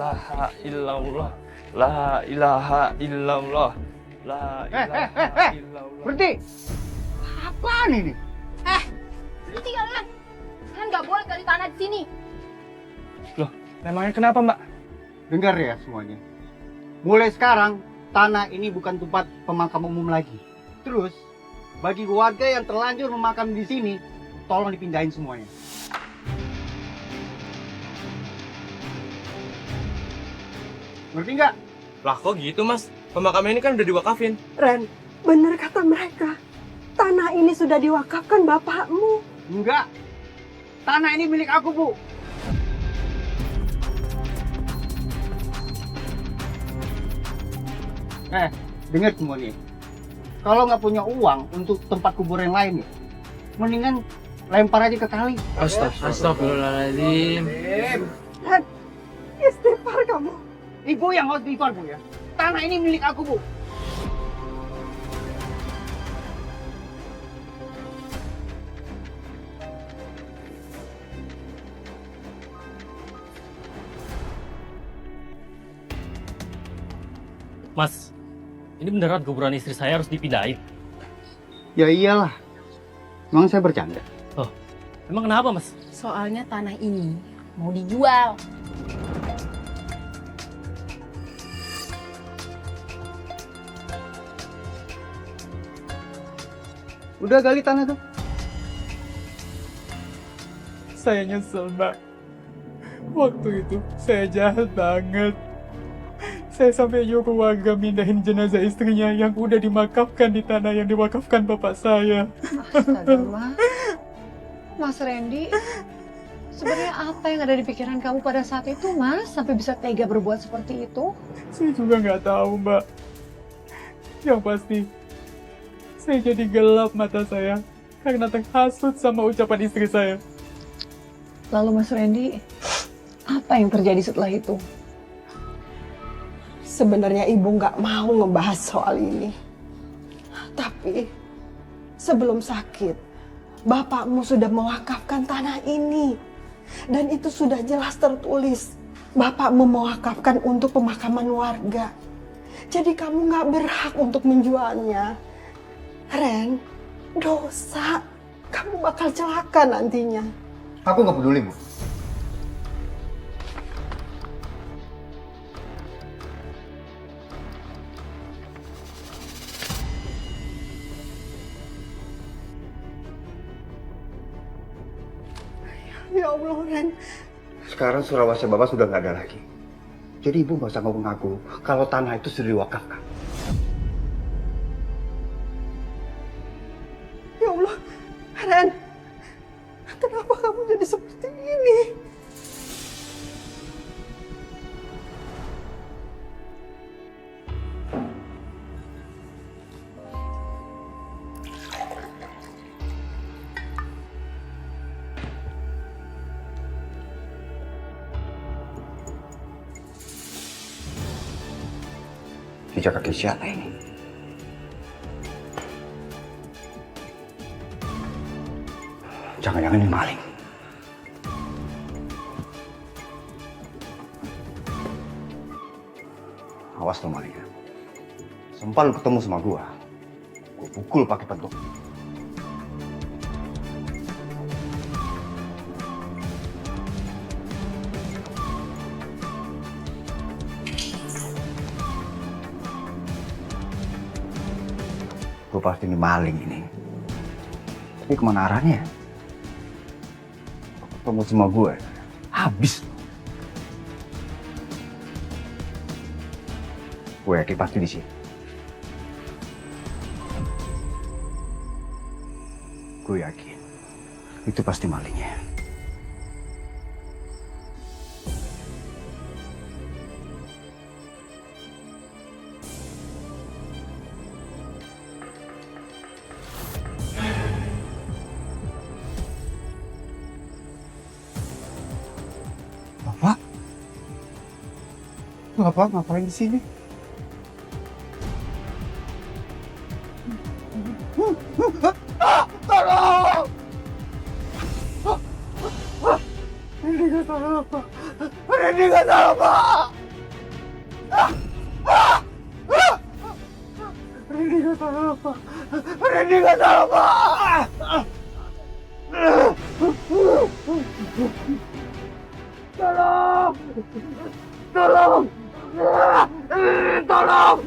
ilaha illallah. La ilaha illallah. La ilaha illallah. Berhenti! Apaan ini? Berhenti kalian. Kalian nggak boleh gali tanah di sini. Loh, memangnya kenapa, Mbak? Dengar ya semuanya. Mulai sekarang, tanah ini bukan tempat pemakaman umum lagi. Terus, bagi warga yang terlanjur memakam di sini, tolong dipindahin semuanya. Ngerti nggak? Lah kok gitu mas? Pemakaman ini kan udah diwakafin. Ren, bener kata mereka. Tanah ini sudah diwakafkan bapakmu. Enggak. Tanah ini milik aku, Bu. Dengar semua nih. Kalau nggak punya uang untuk tempat kuburan lain nih, mendingan lempar aja ke kali. Astagfirullahaladzim. Ren, istighfar kamu. Ibu yang harus istighfar, Bu ya. Tanah ini milik aku, Bu. Mas, ini beneran kuburan istri saya harus dipindahin? Ya iyalah. Emang saya bercanda? Emang kenapa, Mas? Soalnya tanah ini mau dijual. Udah gali tanah tuh. Saya nyesel, Mbak. Waktu itu saya jahat banget. Saya sampai nyuruh warga mindahin jenazah istrinya yang udah dimakamkan di tanah yang diwakafkan bapak saya. Astagfirullah. Mas Randy, sebenarnya apa yang ada di pikiran kamu pada saat itu, Mas? Sampai bisa tega berbuat seperti itu? Saya juga nggak tahu, Mbak. Yang pasti, saya jadi gelap mata saya karena terhasut sama ucapan istri saya. Lalu Mas Randy, apa yang terjadi setelah itu? Sebenarnya ibu nggak mau ngebahas soal ini. Tapi sebelum sakit, bapakmu sudah mewakafkan tanah ini. Dan itu sudah jelas tertulis. Bapakmu mewakafkan untuk pemakaman warga. Jadi kamu nggak berhak untuk menjualnya. Ren, dosa. Kamu bakal celaka nantinya. Aku nggak peduli, Bu. Ya Allah, Ren. Sekarang Surawasi Bapak sudah nggak ada lagi. Jadi Ibu nggak usah ngomong aku kalau tanah itu sudah diwakafkan. Ya Allah, Ren. Kenapa kamu jadi seperti ini? Jejak kaki siapa ini? Jangan-jangan ini maling. Awas lo malingnya. Sempal lu ketemu sama gua pukul pakai pentung. Gue pasti ini maling ini. Tapi kemana arahnya? Ketemu sama gue, habis. Gue yakin pasti di sini. Gue yakin itu pasti malingnya. Bapak ngapain di sini? Tolong! Ini nggak salah, Pak. Ini nggak salah, Pak. Randy nggak salah apa. Randy nggak salah apa. Tolong! Tolong! Tolong!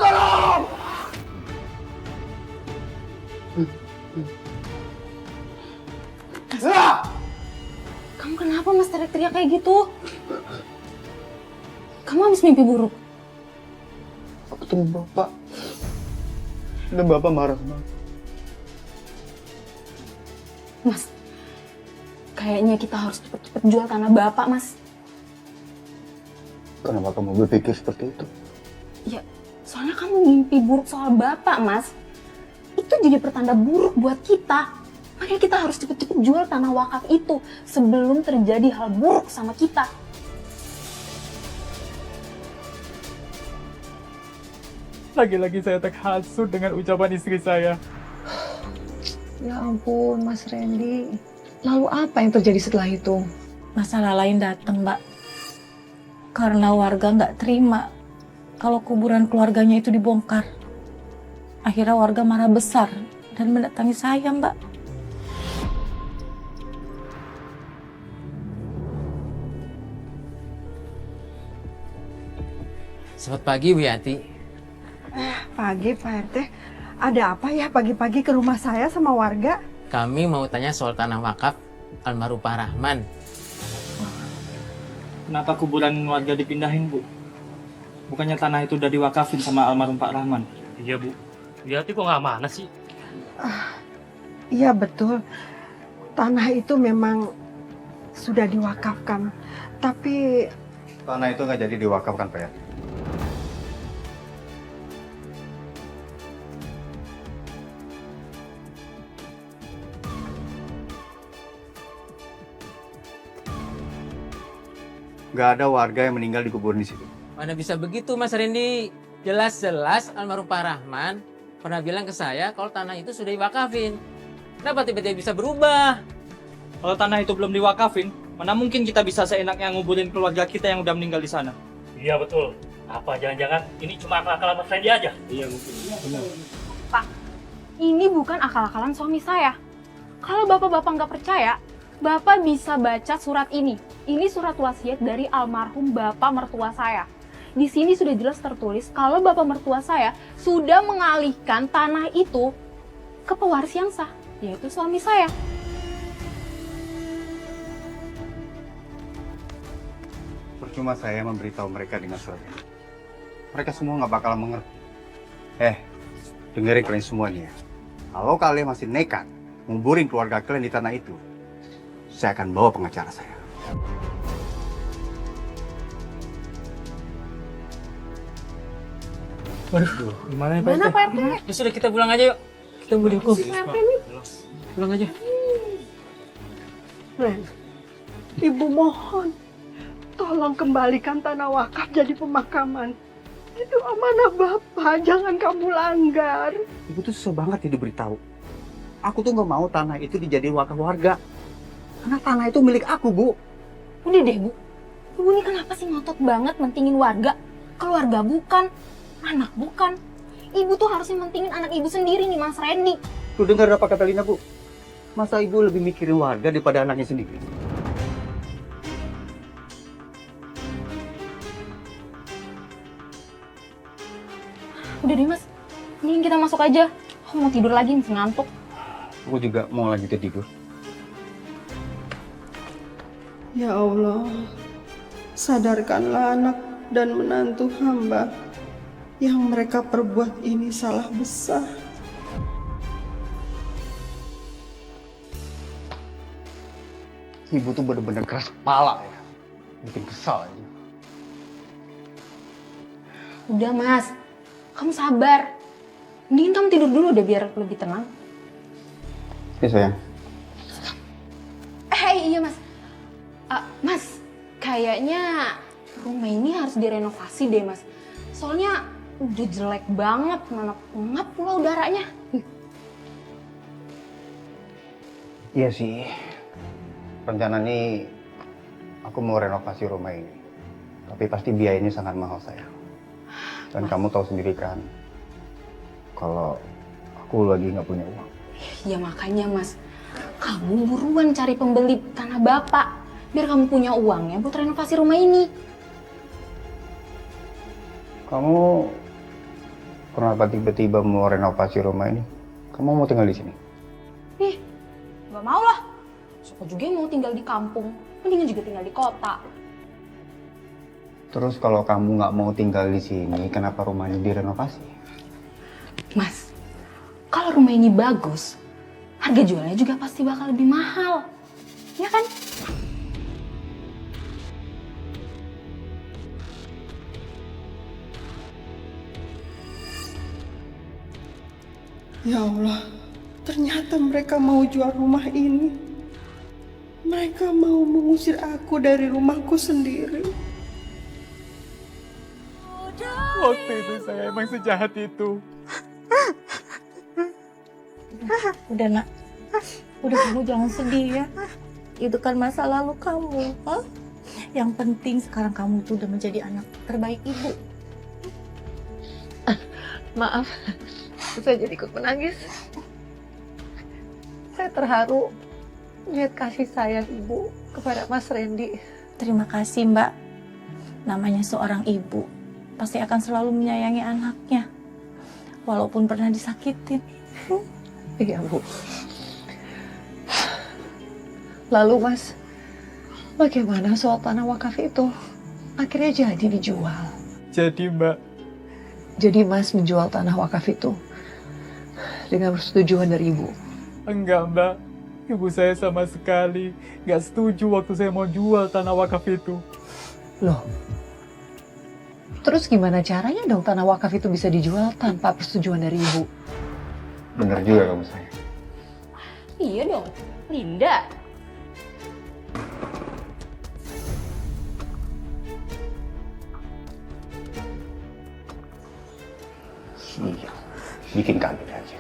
Tolong! Kamu kenapa Mas teriak-teriak kayak gitu? Kamu habis mimpi buruk? Aku ketemu Bapak. Dan Bapak marah sama aku. Mas, kayaknya kita harus cepet-cepet jual tanah Bapak, Mas. Kenapa kamu berpikir seperti itu? Ya, soalnya kamu mimpi buruk soal Bapak, Mas. Itu jadi pertanda buruk buat kita. Makanya kita harus cepet-cepet jual tanah wakaf itu sebelum terjadi hal buruk sama kita. Lagi-lagi saya terhasut dengan ucapan istri saya. Ya ampun, Mas Randy. Lalu apa yang terjadi setelah itu? Masalah lain datang, Mbak. Karena warga nggak terima kalau kuburan keluarganya itu dibongkar. Akhirnya warga marah besar dan mendatangi saya, Mbak. Selamat pagi, Bu Yati. Pagi Pak RT, ada apa ya pagi-pagi ke rumah saya sama warga? Kami mau tanya soal tanah wakaf almarhum Pak Rahman. Kenapa kuburan warga dipindahin, Bu? Bukannya tanah itu udah diwakafin sama almarhum Pak Rahman? Iya, Bu. Lihat kok nggak mana sih? Iya betul, tanah itu memang sudah diwakafkan, tapi Tanah itu nggak jadi diwakafkan, Pak. Nggak ada warga yang meninggal di kuburan di situ. Mana bisa begitu, Mas Randy? Jelas-jelas almarhum Pak Rahman pernah bilang ke saya kalau tanah itu sudah diwakafin. Kenapa tiba-tiba bisa berubah? Kalau tanah itu belum diwakafin, mana mungkin kita bisa seenaknya nguburin keluarga kita yang udah meninggal di sana? Iya, betul. Apa jangan-jangan ini cuma akal-akalan Mas Randy aja? Iya, mungkin. Benar. Pak, ini bukan akal-akalan suami saya. Kalau bapak-bapak nggak percaya, bapak bisa baca surat ini. Ini surat wasiat dari almarhum bapak mertua saya. Di sini sudah jelas tertulis kalau bapak mertua saya sudah mengalihkan tanah itu ke pewaris yang sah, yaitu suami saya. Percuma saya memberitahu mereka dengan surat ini. Mereka semua nggak bakal mengerti. Dengerin kalian semuanya ya. Kalau kalian masih nekat nguburin keluarga kalian di tanah itu, saya akan bawa pengacara saya. Waduh, gimana ya Pak Mana RT? Pak RT? Ya sudah, kita pulang aja yuk. Kita boleh kok. Pulang aja. Ren, Ibu mohon, tolong kembalikan tanah wakaf jadi pemakaman. Itu amanah Bapak, jangan kamu langgar. Ibu tuh susah banget ya diberitahu. Aku tuh nggak mau tanah itu dijadiin wakaf warga. Karena tanah itu milik aku, Bu. Udah deh, Bu. Ibu ini kenapa sih ngotot banget mentingin warga? Keluarga bukan, anak bukan. Ibu tuh harusnya mentingin anak ibu sendiri nih, Mas Randy. Tuh dengar apa kata Lina, Bu? Masa ibu lebih mikirin warga daripada anaknya sendiri? Udah deh, Mas. Mending kita masuk aja. Aku mau tidur lagi, masih ngantuk. Aku juga mau lanjutin tidur. Ya Allah, sadarkanlah anak dan menantu hamba yang mereka perbuat ini salah besar. Ibu tuh bener-bener keras kepala ya. Bikin kesal aja. Udah, Mas. Kamu sabar. Mending kamu tidur dulu deh biar lebih tenang. Ya sayang. Iya, Mas. Mas, kayaknya rumah ini harus direnovasi deh, Mas. Soalnya udah jelek banget, mana pengap pula udaranya. Iya sih. Rencana nih aku mau renovasi rumah ini. Tapi pasti biayanya sangat mahal sayang. Dan kamu tahu sendiri kan, kalau aku lagi nggak punya uang. Ya makanya Mas, kamu buruan cari pembeli tanah Bapak. Biar kamu punya uangnya buat renovasi rumah ini. Kamu kenapa tiba-tiba mau renovasi rumah ini? Kamu mau tinggal di sini? Ih, gak mau lah. Suka juga yang mau tinggal di kampung. Mendingan juga tinggal di kota. Terus kalau kamu nggak mau tinggal di sini, kenapa rumahnya direnovasi? Mas, kalau rumah ini bagus, harga jualnya juga pasti bakal lebih mahal. Ya kan? Ya Allah, ternyata mereka mau jual rumah ini. Mereka mau mengusir aku dari rumahku sendiri. Waktu itu saya emang sejahat itu. Udah nak, udah kamu jangan sedih ya. Itu kan masa lalu kamu. Hah? Yang penting sekarang kamu tuh udah menjadi anak terbaik ibu. Maaf, saya jadi ikut menangis. Saya terharu lihat kasih sayang ibu kepada Mas Randy. Terima kasih Mbak. Namanya seorang ibu pasti akan selalu menyayangi anaknya, walaupun pernah disakitin. Iya Bu. Lalu Mas, bagaimana soal tanah wakaf itu? Akhirnya jadi dijual. Jadi Mbak, Jadi Mas menjual tanah wakaf itu dengan persetujuan dari Ibu. enggak Mbak. Ibu saya sama sekali nggak setuju waktu saya mau jual tanah wakaf itu. Loh, terus gimana caranya dong tanah wakaf itu bisa dijual tanpa persetujuan dari Ibu? Bener juga kamu sayang. Iya dong, Linda. Iya, bikin kaget aja.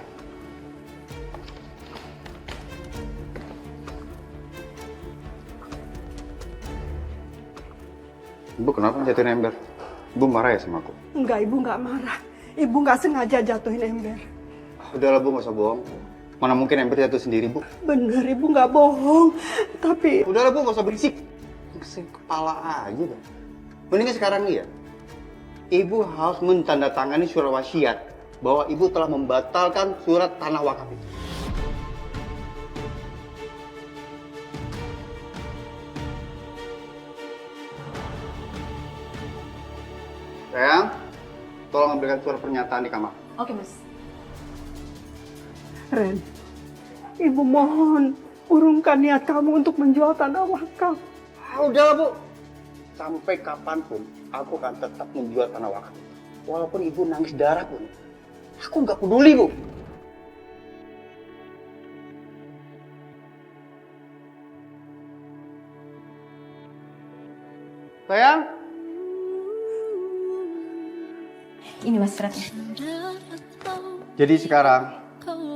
Ibu kenapa jatuhin ember? Ibu marah ya sama aku? Enggak, Ibu nggak marah. Ibu nggak sengaja jatuhin ember. Udahlah Bu, nggak usah bohong. Mana mungkin ember jatuh sendiri Bu? Bener, Ibu nggak bohong. Tapi Udahlah Bu, nggak usah berisik. Kesin kepala aja dah. Mendingan sekarang nih ya, Ibu harus mentandatangani surat wasiat bahwa Ibu telah membatalkan surat tanah wakaf itu. Sayang, tolong ambilkan surat pernyataan di kamar. Oke Mas. Ren, Ibu mohon urungkan niat kamu untuk menjual tanah wakaf. Udahlah Bu, sampai kapanpun aku akan tetap menjual tanah wakaf. Walaupun Ibu nangis darah pun, aku nggak peduli Bu. Sayang, Ini Mas suratnya. jadi sekarang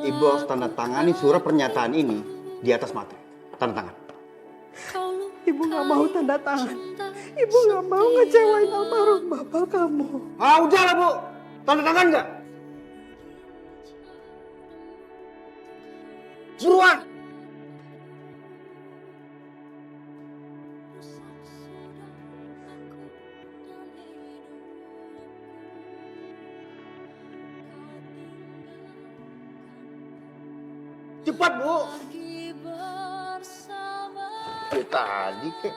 Ibu harus tanda tangani surat pernyataan ini di atas materi. Tanda tangan. Ibu nggak mau tanda tangan. Ibu nggak mau ngecewain almarhum bapak kamu. Udahlah Bu, tanda tangan nggak? Buruan! Cepat Bu! Tadi kek.